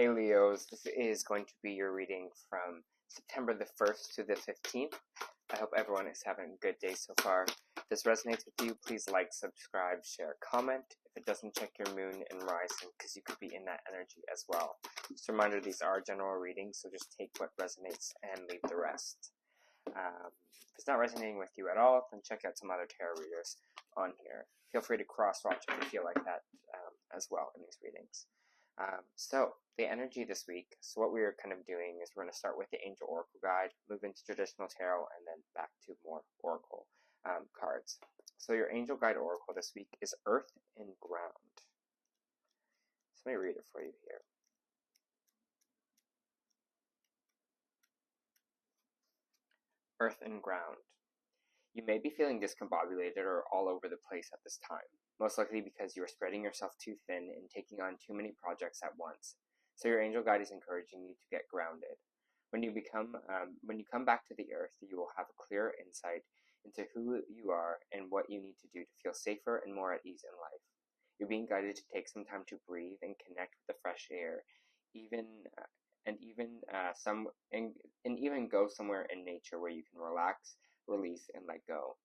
Hey Leos, this is going to be your reading from September the 1st to the 15th. I hope everyone is having a good day so far. If this resonates with you, please like, subscribe, share, comment. If it doesn't, check your moon and rising, because you could be in that energy as well. Just a reminder, these are general readings, so just take what resonates and leave the rest. If it's not resonating with you at all, then check out some other tarot readers on here. Feel free to cross-watch if you feel like that as well in these readings. So the energy this week, so what we're kind of doing is we're going to start with the Angel Oracle Guide, move into traditional tarot, and then back to more Oracle cards. So your Angel Guide Oracle this week is Earth and Ground. So let me read it for you here. Earth and Ground. You may be feeling discombobulated or all over the place at this time, most likely because you are spreading yourself too thin and taking on too many projects at once. So your angel guide is encouraging you to get grounded. When you come back to the earth, you will have a clearer insight into who you are and what you need to do to feel safer and more at ease in life. You're being guided to take some time to breathe and connect with the fresh air, even go somewhere in nature where you can relax, release, and let go.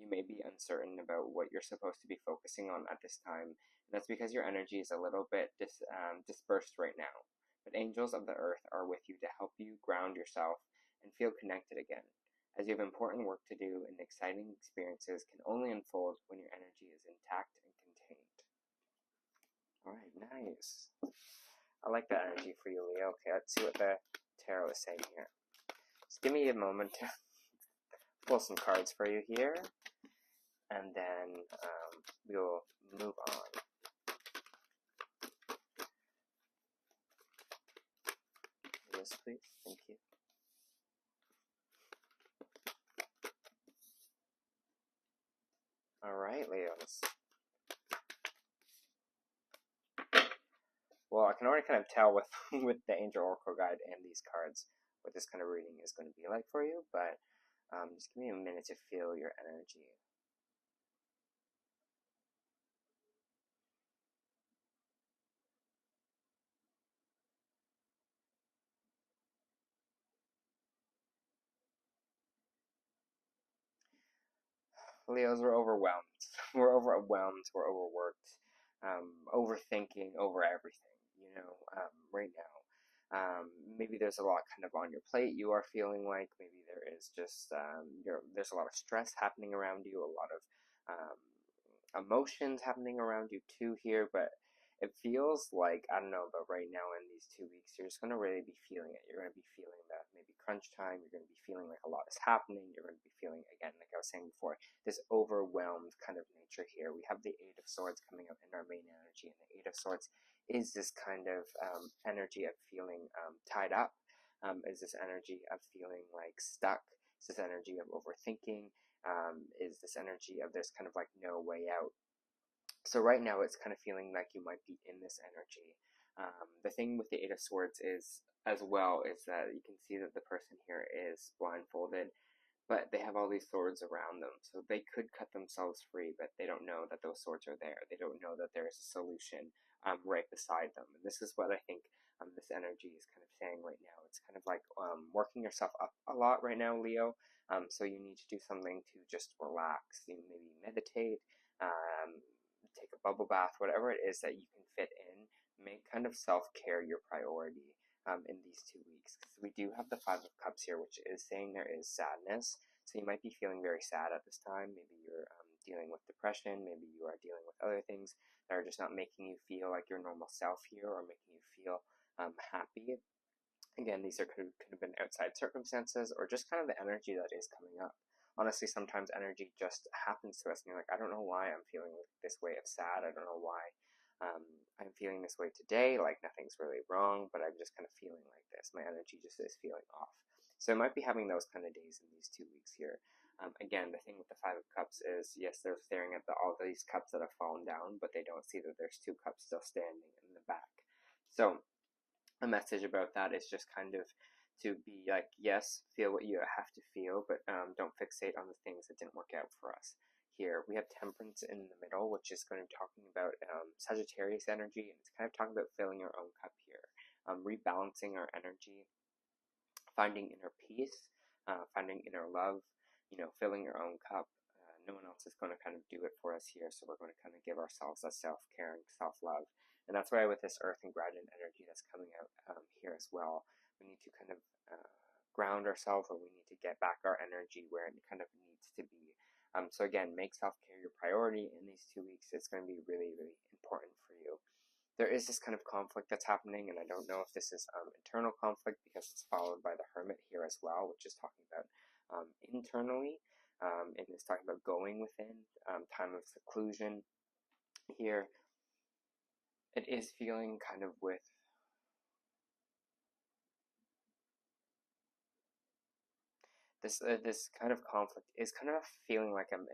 You may be uncertain about what you're supposed to be focusing on at this time, and that's because your energy is a little bit dispersed right now. But angels of the earth are with you to help you ground yourself and feel connected again, as you have important work to do and exciting experiences can only unfold when your energy is intact and contained. Alright, nice. I like that energy for you, Leo. Okay, let's see what the tarot is saying here. Just give me a moment to pull some cards for you here, and then we'll move on. Yes, please. Thank you. All right, Leos. Well, I can already kind of tell with the Angel Oracle Guide and these cards what this kind of reading is going to be like for you, but just give me a minute to feel your energy. Leos, we're overwhelmed. We're overwhelmed. We're overworked. Overthinking over everything, right now. Maybe there's a lot kind of on your plate you are feeling like. Maybe there is just, there's a lot of stress happening around you, a lot of emotions happening around you too here, but it feels like, I don't know, but right now in these 2 weeks, you're just going to really be feeling it. You're going to be feeling that maybe crunch time. You're going to be feeling like a lot is happening. You're going to be feeling, again, like I was saying before, this overwhelmed kind of nature here. We have the Eight of Swords coming up in our main energy, and the Eight of Swords is this kind of energy of feeling tied up, is this energy of feeling like stuck, is this energy of overthinking, is this energy of there's kind of like no way out. So right now it's kind of feeling like you might be in this energy. The thing with the Eight of Swords is, as well, is that you can see that the person here is blindfolded, but they have all these swords around them. So they could cut themselves free, but they don't know that those swords are there. They don't know that there's a solution right beside them. And this is what I think this energy is kind of saying right now. It's kind of like working yourself up a lot right now, Leo. So you need to do something to just relax. You maybe meditate, take a bubble bath, whatever it is that you can fit in. Make kind of self-care your priority in these 2 weeks, because we do have the Five of Cups here, which is saying there is sadness. So you might be feeling very sad at this time. Maybe you're dealing with depression. Maybe you are dealing with other things that are just not making you feel like your normal self here, or making you feel happy. Again, these could have been outside circumstances, or just kind of the energy that is coming up. Honestly, sometimes energy just happens to us, and you're like, I don't know why I'm feeling this way of sad. I don't know why I'm feeling this way today. Like, nothing's really wrong, but I'm just kind of feeling like this. My energy just is feeling off. So I might be having those kind of days in these 2 weeks here. Again, the thing with the Five of Cups is, yes, they're staring at all these cups that have fallen down, but they don't see that there's 2 cups still standing in the back. So a message about that is just kind of to be like, yes, feel what you have to feel, but don't fixate on the things that didn't work out for us. Here we have Temperance in the middle, which is going to be talking about Sagittarius energy, and it's kind of talking about filling your own cup here. rebalancing our energy, finding inner peace, finding inner love, filling your own cup. No one else is going to kind of do it for us here, so we're going to kind of give ourselves that self-caring, self-love. And that's why with this earth and grounded energy that's coming out here as well, we need to kind of ground ourselves, or we need to get back our energy where it kind of needs to be. So again, make self-care your priority in these 2 weeks. It's going to be really, really important for you. There is this kind of conflict that's happening, and I don't know if this is internal conflict, because it's followed by the Hermit here as well, which is talking about internally, and it's talking about going within, time of seclusion here. It is feeling kind of with this kind of conflict is kind of feeling like an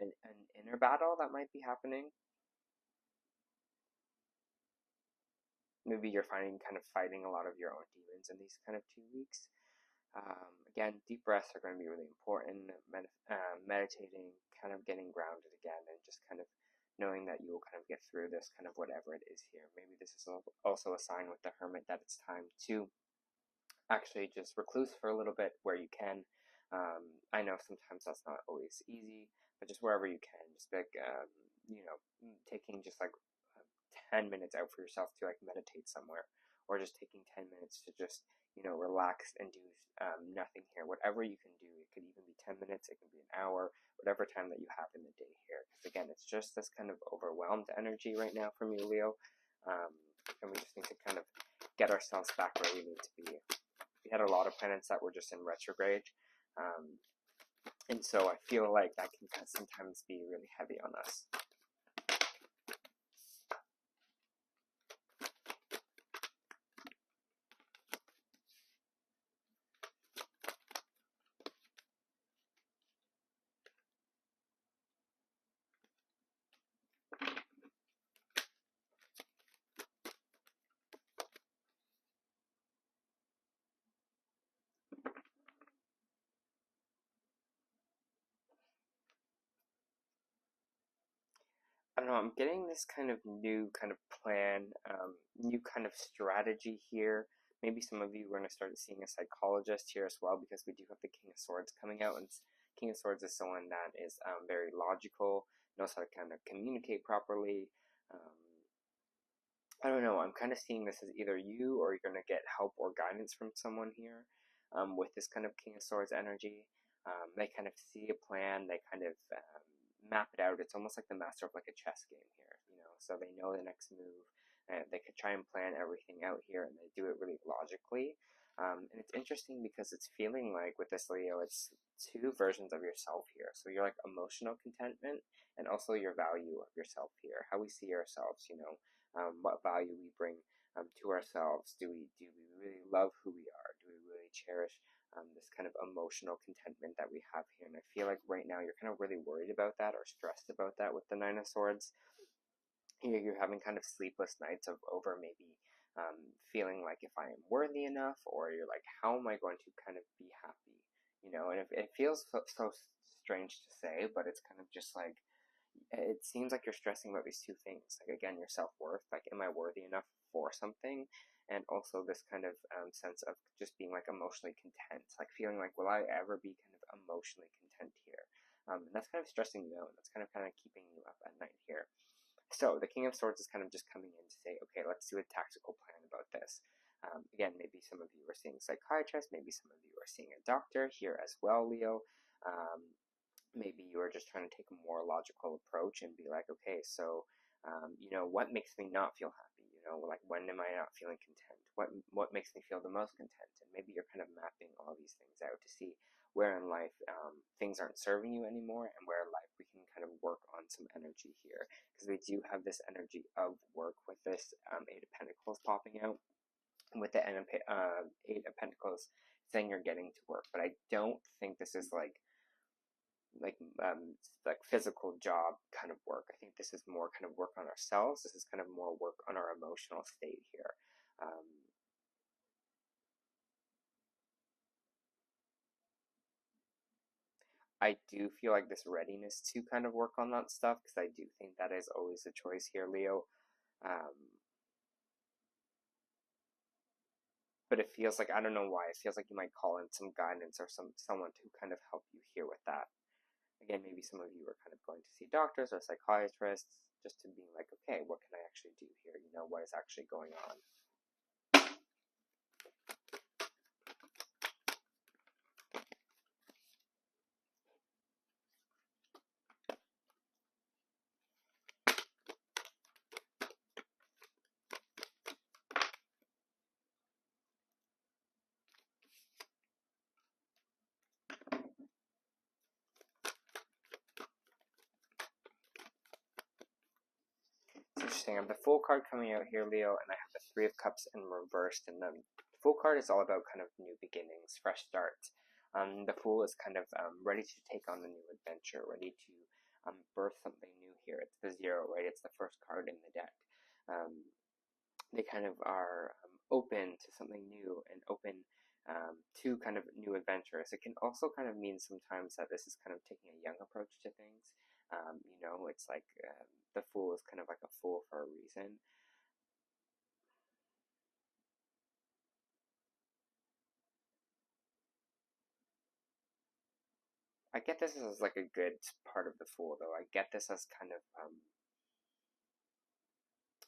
inner battle that might be happening. Maybe you're finding kind of fighting a lot of your own demons in these kind of 2 weeks. Again, deep breaths are going to be really important. Meditating, kind of getting grounded again, and just kind of knowing that you will kind of get through this, kind of whatever it is here. Maybe this is also a sign with the Hermit that it's time to actually just recluse for a little bit where you can. I know sometimes that's not always easy, but just wherever you can, just like, taking just like 10 minutes out for yourself to like meditate somewhere, or just taking 10 minutes to just, relax and do nothing here. Whatever you can do, it could even be 10 minutes, it can be an hour, whatever time that you have in the day here. Because again, it's just this kind of overwhelmed energy right now from you, Leo. And we just need to kind of get ourselves back where we need to be. We had a lot of planets that were just in retrograde. And so I feel like that can kind of sometimes be really heavy on us. I don't know, I'm getting this kind of new kind of plan, new kind of strategy here. Maybe some of you are going to start seeing a psychologist here as well, because we do have the King of Swords coming out, and King of Swords is someone that is very logical, knows how to kind of communicate properly. I don't know, I'm kind of seeing this as either you or you're going to get help or guidance from someone here with this kind of King of Swords energy. They kind of see a plan, they kind of map it out. It's almost like the master of like a chess game here, so they know the next move. They could try and plan everything out here, and they do it really logically. And it's interesting because it's feeling like with this Leo, it's two versions of yourself here. So you're like emotional contentment, and also your value of yourself here, how we see ourselves, what value we bring to ourselves. Do we really love who we are? Do we really cherish this kind of emotional contentment that we have here? And I feel like right now you're kind of really worried about that, or stressed about that with the Nine of Swords. You're having kind of sleepless nights over maybe feeling like if I am worthy enough, or you're like, how am I going to kind of be happy? And it feels so strange to say, but it's kind of just like, it seems like you're stressing about these two things. Like, again, your self-worth, like, am I worthy enough for something? And also this kind of sense of just being like emotionally content, like feeling like, will I ever be kind of emotionally content here? And that's kind of stressing you out, and that's kind of keeping you up at night here. So the King of Swords is kind of just coming in to say, okay, let's do a tactical plan about this. Again, maybe some of you are seeing a psychiatrist, maybe some of you are seeing a doctor here as well, Leo. Maybe you are just trying to take a more logical approach and be like, okay, so, what makes me not feel happy? Like, when am I not feeling content? What makes me feel the most content? And maybe you're kind of mapping all these things out to see where in life things aren't serving you anymore, and where in life we can kind of work on some energy here. Because we do have this energy of work with this Eight of Pentacles popping out. With the Eight of Pentacles saying you're getting to work. But I don't think this is like physical job kind of work. I think this is more kind of work on ourselves. This is kind of more work on our emotional state here. I do feel like this readiness to kind of work on that stuff, because I do think that is always a choice here, Leo. but it feels like, I don't know why, it feels like you might call in some guidance or someone to kind of help you here with that. Again, maybe some of you are kind of going to see doctors or psychiatrists just to be like, okay, what can I actually do here? You know, what is actually going on? It's interesting. I have the Fool card coming out here, Leo, and I have the Three of Cups in reversed. And the Fool card is all about kind of new beginnings, fresh starts. The Fool is kind of ready to take on a new adventure, ready to birth something new here. It's the Zero, right? It's the first card in the deck. They kind of are open to something new and open to kind of new adventures. It can also kind of mean sometimes that this is kind of taking a young approach to things. You know, it's like the Fool is kind of like a fool for a reason. I get this as like a good part of the Fool, though. I get this as kind of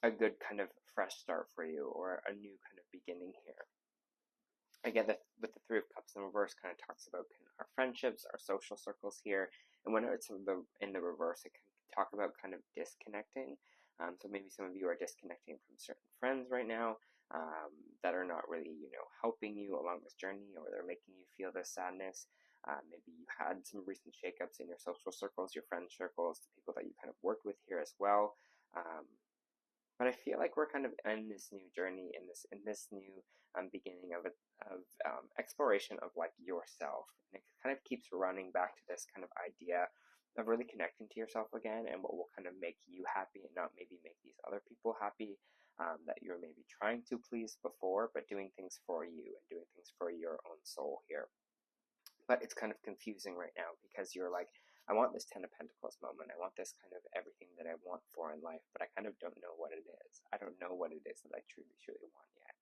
a good kind of fresh start for you, or a new kind of beginning here. I get that with the Three of Cups in reverse kind of talks about our friendships, our social circles here, and when it's in the reverse, it can talk about kind of disconnecting. So maybe some of you are disconnecting from certain friends right now that are not really, you know, helping you along this journey, or they're making you feel this sadness. Maybe you had some recent shakeups in your social circles, your friend circles, the people that you kind of worked with here as well. But I feel like we're kind of in this new journey, in this new beginning of exploration of like yourself, and it kind of keeps running back to this kind of idea of really connecting to yourself again, and what will kind of make you happy, and not maybe make these other people happy that you're maybe trying to please before, but doing things for you and doing things for your own soul here. But it's kind of confusing right now because you're like, I want this Ten of Pentacles moment. I want this kind of everything that I want for in life, but I kind of don't know what it is. I don't know what it is that I truly, truly want yet.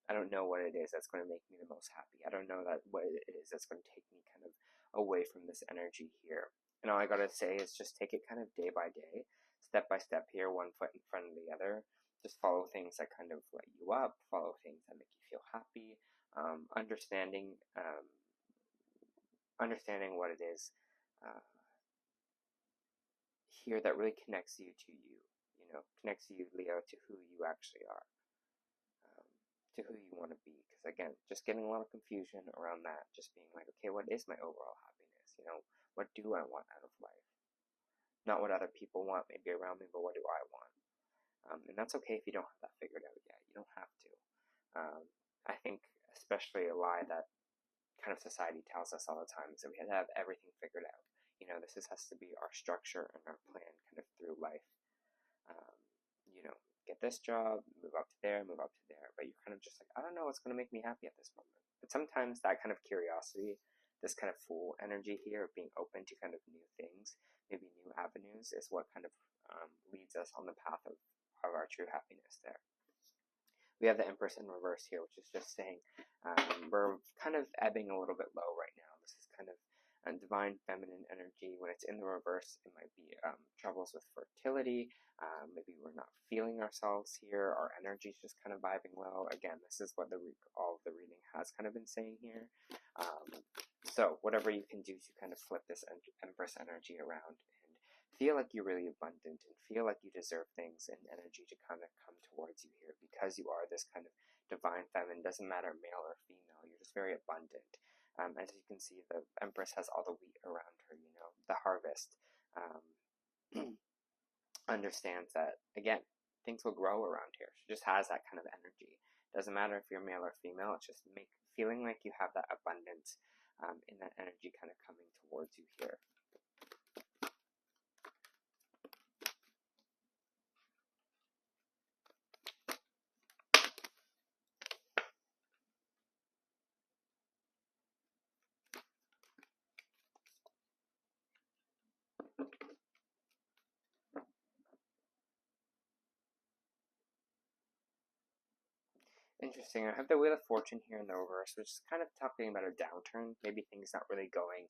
I don't know what it is that's going to make me the most happy. I don't know what it is that's going to take me kind of away from this energy here. And all I gotta say is just take it kind of day by day, step by step here, one foot in front of the other. Just follow things that kind of light you up, follow things that make you feel happy, understanding what it is here that really connects you to you, you know, connects you, Leo, to who you actually are, to who you want to be. Because again, just getting a lot of confusion around that, just being like, okay, what is my overall happiness? You know, what do I want out of life? Not what other people want maybe around me, but what do I want? And that's okay if you don't have that figured out yet. You don't have to. I think especially a lie that kind of society tells us all the time is that we have to have everything figured out. You know, this has to be our structure and our plan kind of through life. You know, get this job, move up to there, move up to there. But you're kind of just like, I don't know what's going to make me happy at this moment. But sometimes that kind of curiosity, this kind of Fool energy here of being open to kind of new things, maybe new avenues, is what kind of leads us on the path of our true happiness there. We have the Empress in reverse here, which is just saying we're kind of ebbing a little bit low right now. This is kind of a divine feminine energy. When it's in the reverse, it might be troubles with fertility. Maybe we're not feeling ourselves here. Our energy is just kind of vibing low. Again, this is what all of the reading has kind of been saying here. So whatever you can do to kind of flip this Empress energy around and feel like you're really abundant and feel like you deserve things and energy to kind of come towards you here, because you are this kind of divine feminine. Doesn't matter male or female, you're just very abundant. As you can see, the Empress has all the wheat around her, you know, the harvest. Understands that, again, things will grow around here. She just has that kind of energy. Doesn't matter if you're male or female, it's just feeling like you have that abundance in that energy kind of coming towards you here. Interesting. I have the Wheel of Fortune here in the reverse, which is kind of talking about a downturn. Maybe things not really going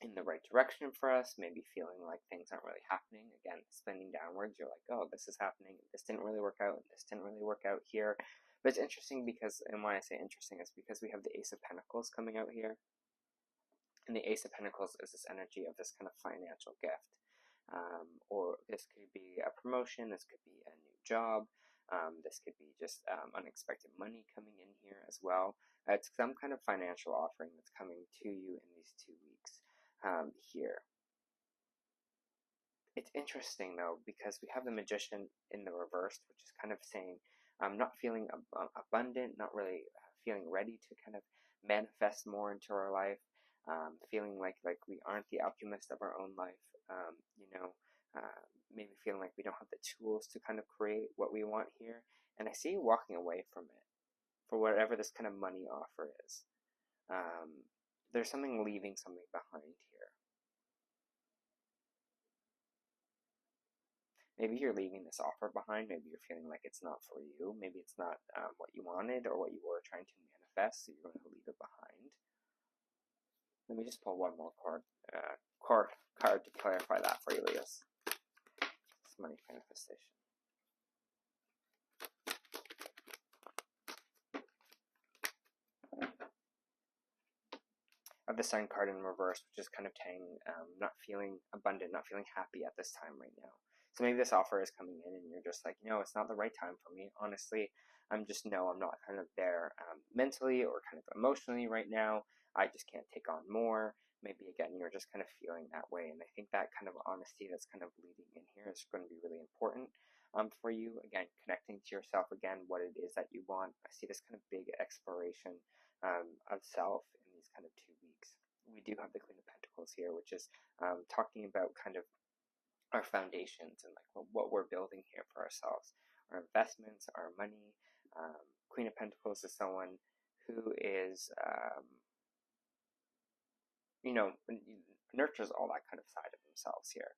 in the right direction for us. Maybe feeling like things aren't really happening. Again, spinning downwards, you're like, oh, this is happening. This didn't really work out. And this didn't really work out here. But it's interesting because, and why I say interesting is because we have the Ace of Pentacles coming out here. And the Ace of Pentacles is this energy of this kind of financial gift. Or this could be a promotion. This could be a new job. This could be just unexpected money coming in here as well. It's some kind of financial offering that's coming to you in these 2 weeks here. It's interesting though because we have the Magician in the reverse, which is kind of saying not feeling abundant, not really feeling ready to kind of manifest more into our life, feeling like we aren't the alchemist of our own life, maybe feeling like we don't have the tools to kind of create what we want here. And I see you walking away from it for whatever this kind of money offer is. There's something leaving something behind here. Maybe you're leaving this offer behind. Maybe you're feeling like it's not for you. Maybe it's not what you wanted or what you were trying to manifest, so you're going to leave it behind. Let me just pull one more card to clarify that for you, Leos. This money manifestation. I have the Sun card in reverse, which is kind of saying not feeling abundant, not feeling happy at this time right now. So maybe this offer is coming in and you're just like, it's not the right time for me. Honestly, I'm not kind of there mentally or kind of emotionally right now. I just can't take on more. Maybe again, you're just kind of feeling that way. And I think that kind of honesty that's kind of leading in here is going to be really important for you. Again, connecting to yourself again, what it is that you want. I see this kind of big exploration of self in these kind of 2 weeks. We do have the Queen of Pentacles here, which is talking about kind of our foundations and like what we're building here for ourselves, our investments, our money. Queen of Pentacles is someone who is, nurtures all that kind of side of themselves here.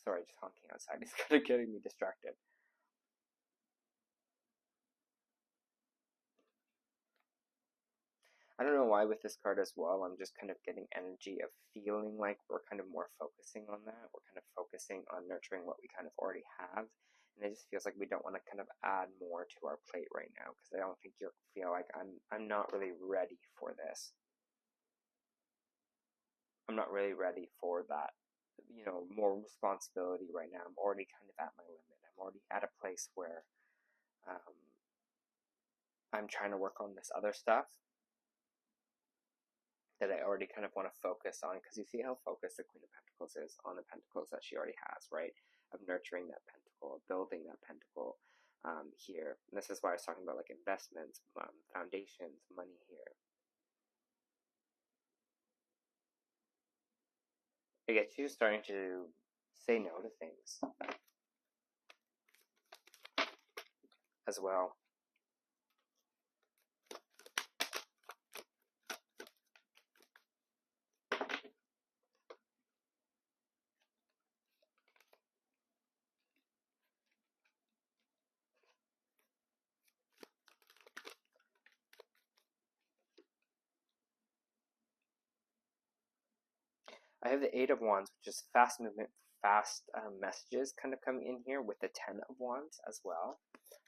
Sorry, just honking outside is kind of getting me distracted. I don't know why with this card as well, I'm just kind of getting energy of feeling like we're kind of more focusing on that. We're kind of focusing on nurturing what we kind of already have. And it just feels like we don't want to kind of add more to our plate right now because I don't think you feel like I'm not really ready for this. I'm not really ready for that, more responsibility right now. I'm already kind of at my limit. I'm already at a place where I'm trying to work on this other stuff that I already kind of want to focus on, because you see how focused the Queen of Pentacles is on the pentacles that she already has, right? Of nurturing that pentacle, building that pentacle here. And this is why I was talking about like investments, foundations, money here. I get you starting to say no to things as well. I have the Eight of Wands, which is fast movement, fast messages kind of coming in here with the Ten of Wands as well.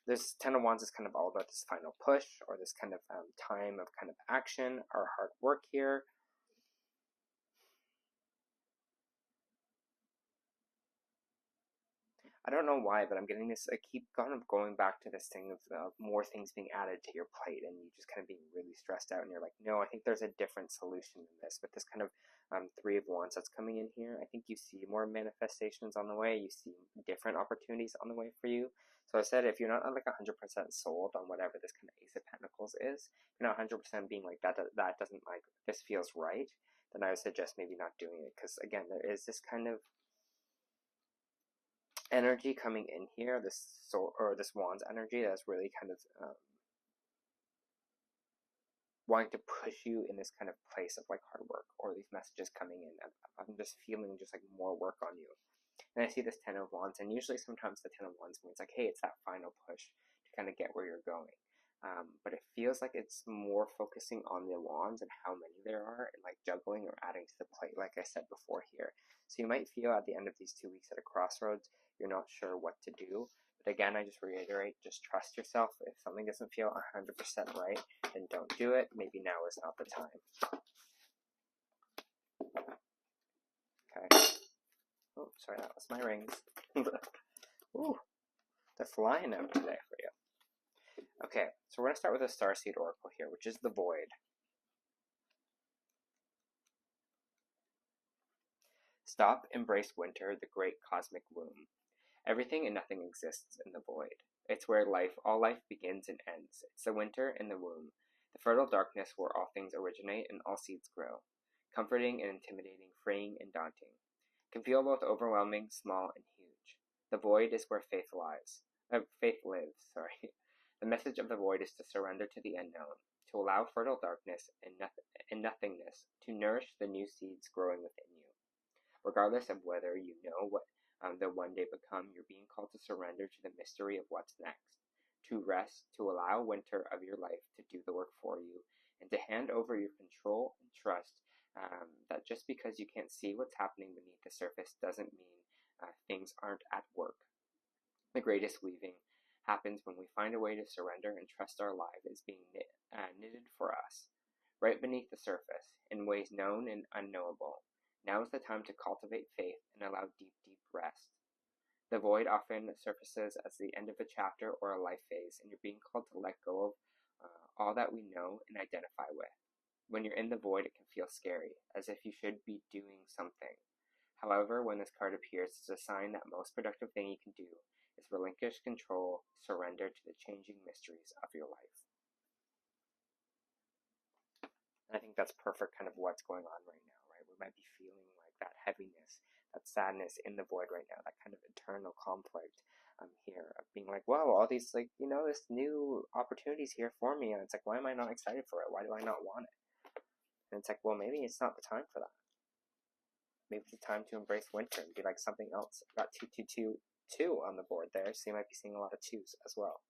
This Ten of Wands is kind of all about this final push or this kind of time of kind of action or hard work here. I don't know why, but I'm getting this, I keep kind of going back to this thing of more things being added to your plate and you just kind of being really stressed out and you're like, no, I think there's a different solution than this. But this kind of Three of Wands that's coming in here, I think you see more manifestations on the way. You see different opportunities on the way for you. So I said, if you're not like 100% sold on whatever this kind of Ace of Pentacles is, you're not 100% being like, that doesn't like, this feels right, then I would suggest maybe not doing it. Because again, there is this kind of energy coming in here, this Wands energy that's really kind of wanting to push you in this kind of place of like hard work, or these messages coming in. I'm just feeling just like more work on you. And I see this Ten of Wands, and usually sometimes the Ten of Wands means like, hey, it's that final push kind of get where you're going. But it feels like it's more focusing on the wands and how many there are, and like juggling or adding to the plate, like I said before here. So you might feel at the end of these 2 weeks at a crossroads, you're not sure what to do. But again, I just reiterate, just trust yourself. If something doesn't feel 100% right, then don't do it. Maybe now is not the time. Okay. Oh, sorry, that was my rings. Ooh, they're flying out today for you. Okay, so we're going to start with a Starseed Oracle here, which is the Void. Stop, embrace winter, the great cosmic womb. Everything and nothing exists in the void. It's where all life begins and ends. It's the winter in the womb, the fertile darkness where all things originate and all seeds grow. Comforting and intimidating, freeing and daunting. Can feel both overwhelming, small, and huge. The void is where faith lives. The message of the void is to surrender to the unknown, to allow fertile darkness and nothingness to nourish the new seeds growing within you. Regardless of whether you know what they'll one day become, you're being called to surrender to the mystery of what's next, to rest, to allow winter of your life to do the work for you, and to hand over your control and trust that just because you can't see what's happening beneath the surface doesn't mean things aren't at work. The greatest weaving happens when we find a way to surrender and trust our life is being knitted for us, right beneath the surface, in ways known and unknowable. Now is the time to cultivate faith and allow deep, deep rest. The void often surfaces as the end of a chapter or a life phase, and you're being called to let go of all that we know and identify with. When you're in the void, it can feel scary, as if you should be doing something. However, when this card appears, it's a sign that most productive thing you can do is relinquish control, surrender to the changing mysteries of your life. And I think that's perfect kind of what's going on right now, right? We might be feeling like that heaviness, that sadness in the void right now, that kind of internal conflict here of being like, wow, all these, like, you know, this new opportunities here for me. And it's like, why am I not excited for it? Why do I not want it? And it's like, well, maybe it's not the time for that. Maybe it's the time to embrace winter and be like something else. Got 2 on the board there, so you might be seeing a lot of 2s as well.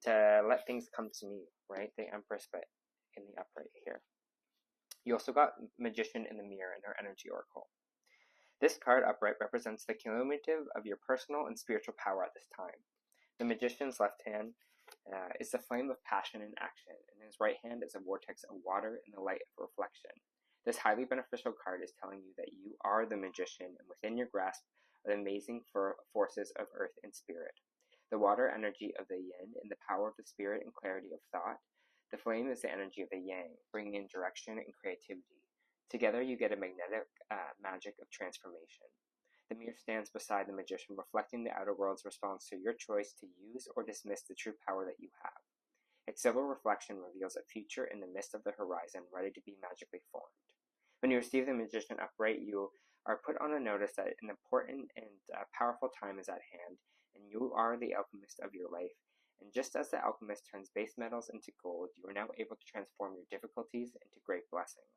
To let things come to me, right? The Empress, but in the upright here. You also got Magician in the Mirror in her Energy Oracle. This card upright represents the cumulative of your personal and spiritual power at this time. The Magician's left hand is the flame of passion and action, and his right hand is a vortex of water and the light of reflection. This highly beneficial card is telling you that you are the magician, and within your grasp are the amazing forces of earth and spirit. The water energy of the yin and the power of the spirit and clarity of thought. The flame is the energy of the yang, bringing in direction and creativity. Together you get a magnetic magic of transformation. The mirror stands beside the magician, reflecting the outer world's response to your choice to use or dismiss the true power that you have. Its silver reflection reveals a future in the midst of the horizon, ready to be magically formed. When you receive the Magician upright, you are put on a notice that an important and powerful time is at hand, and you are the alchemist of your life. And just as the alchemist turns base metals into gold, you are now able to transform your difficulties into great blessings.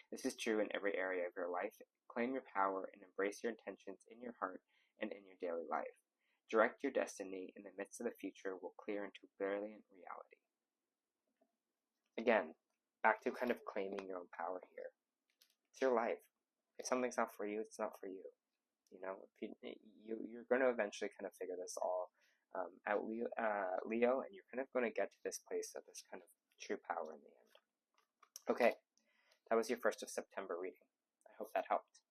This is true in every area of your life. Claim your power and embrace your intentions in your heart and in your daily life. Direct your destiny in the midst of the future will clear into brilliant reality. Again, back to kind of claiming your own power here. It's your life. If something's not for you, it's not for you. You know, you're going to eventually kind of figure this all out, Leo, and you're kind of going to get to this place of this kind of true power in the end. Okay, that was your 1st of September reading. I hope that helped.